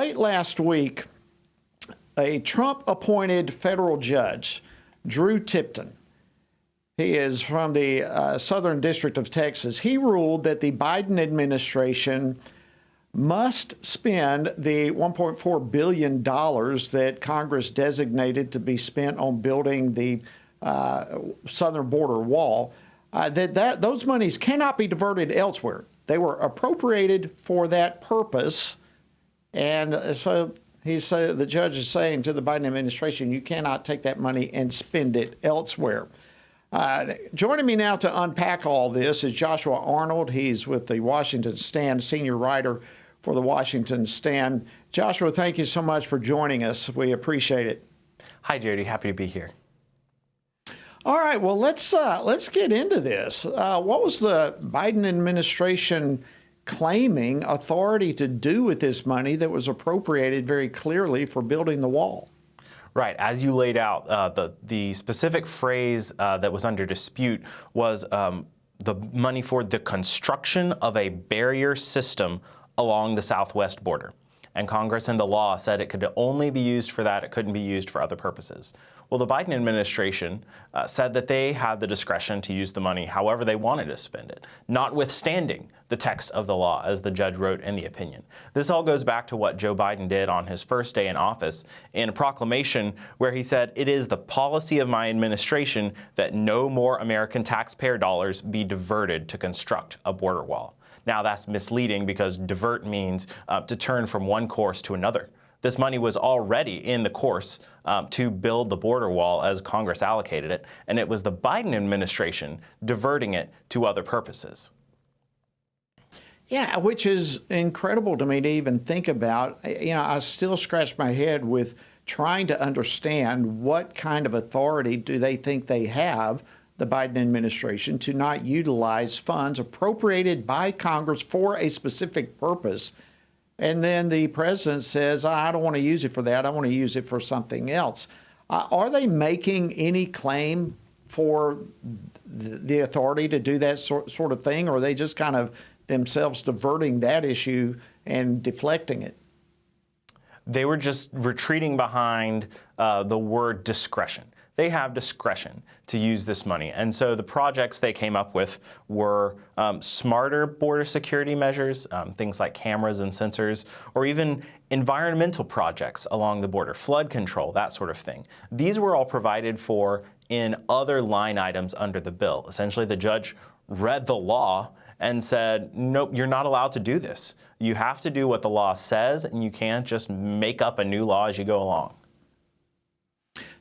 late last week, a Trump-appointed federal judge, Drew Tipton, he is from the Southern District of Texas, he ruled that the Biden administration must spend the $1.4 billion that Congress designated to be spent on building the southern border wall, those monies cannot be diverted elsewhere. They were appropriated for that purpose. And so the judge is saying to the Biden administration, you cannot take that money and spend it elsewhere. Joining me now to unpack all this is Joshua Arnold. He's with the Washington Stand, senior writer for the Washington Stand. Joshua, thank you so much for joining us. We appreciate it. Hi, Jody. Happy to be here. All right. Well, let's get into this. What was the Biden administration claiming authority to do with this money that was appropriated very clearly for building the wall? Right. As you laid out, the specific phrase that was under dispute was the money for the construction of a barrier system along the southwest border. And Congress and the law said it could only be used for that. It couldn't be used for other purposes. Well, the Biden administration said that they had the discretion to use the money however they wanted to spend it, notwithstanding the text of the law, as the judge wrote in the opinion. This all goes back to what Joe Biden did on his first day in office in a proclamation where he said, "It is the policy of my administration that no more American taxpayer dollars be diverted to construct a border wall." Now, that's misleading because divert means to turn from one course to another. This money was already in the course to build the border wall as Congress allocated it, and it was the Biden administration diverting it to other purposes. Yeah, which is incredible to me to even think about. You know, I still scratch my head with trying to understand what kind of authority do they think they have, the Biden administration, to not utilize funds appropriated by Congress for a specific purpose. And then the president says, I don't want to use it for that. I want to use it for something else. Are they making any claim for the authority to do that sort of thing? Or are they just kind of themselves diverting that issue and deflecting it? They were just retreating behind the word discretion. They have discretion to use this money. And so the projects they came up with were smarter border security measures, things like cameras and sensors, or even environmental projects along the border, flood control, that sort of thing. These were all provided for in other line items under the bill. Essentially, the judge read the law and said, nope, you're not allowed to do this. You have to do what the law says, and you can't just make up a new law as you go along.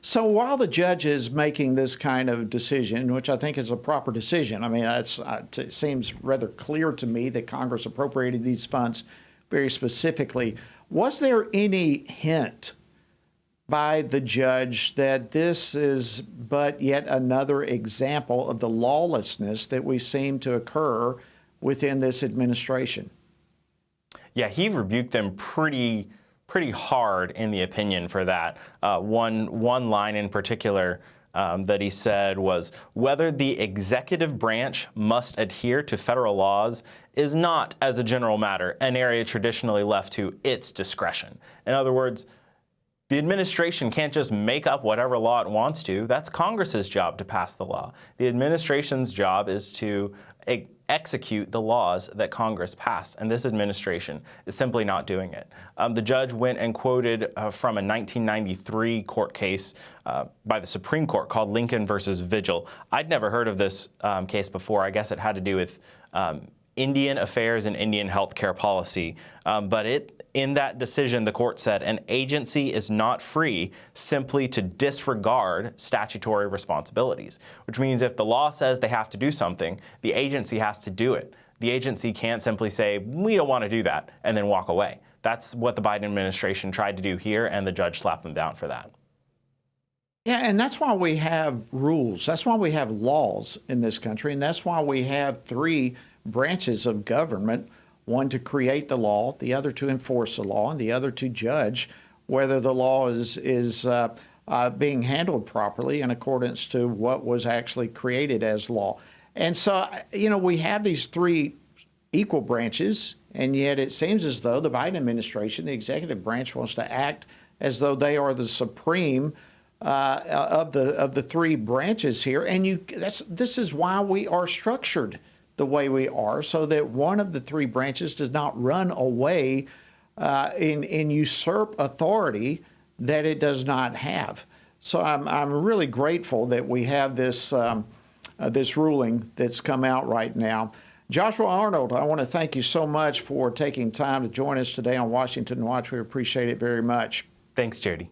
So while the judge is making this kind of decision, which I think is a proper decision, I mean, it seems rather clear to me that Congress appropriated these funds very specifically. Was there any hint by the judge that this is but yet another example of the lawlessness that we seem to occur within this administration? Yeah, he rebuked them pretty hard in the opinion for that. One line in particular that he said was, whether the executive branch must adhere to federal laws is not, as a general matter, an area traditionally left to its discretion. In other words, the administration can't just make up whatever law it wants to. That's Congress's job to pass the law. The administration's job is to execute the laws that Congress passed, and this administration is simply not doing it. The judge went and quoted from a 1993 court case by the Supreme Court called Lincoln versus Vigil. I'd never heard of this case before. I guess it had to do with Indian affairs and Indian health care policy. But in that decision, the court said an agency is not free simply to disregard statutory responsibilities, which means if the law says they have to do something, the agency has to do it. The agency can't simply say, we don't want to do that, and then walk away. That's what the Biden administration tried to do here, and the judge slapped them down for that. Yeah, and that's why we have rules. That's why we have laws in this country, and that's why we have three branches of government, one to create the law, the other to enforce the law, and the other to judge whether the law is being handled properly in accordance to what was actually created as law. And so, you know, we have these three equal branches And yet it seems as though the Biden administration, the executive branch, wants to act as though they are the supreme of the three branches here. And this is why we are structured the way we are, so that one of the three branches does not run away and usurp authority that it does not have. So I'm really grateful that we have this this ruling that's come out right now. Joshua Arnold, I want to thank you so much for taking time to join us today on Washington Watch. We appreciate it very much. Thanks, Jody.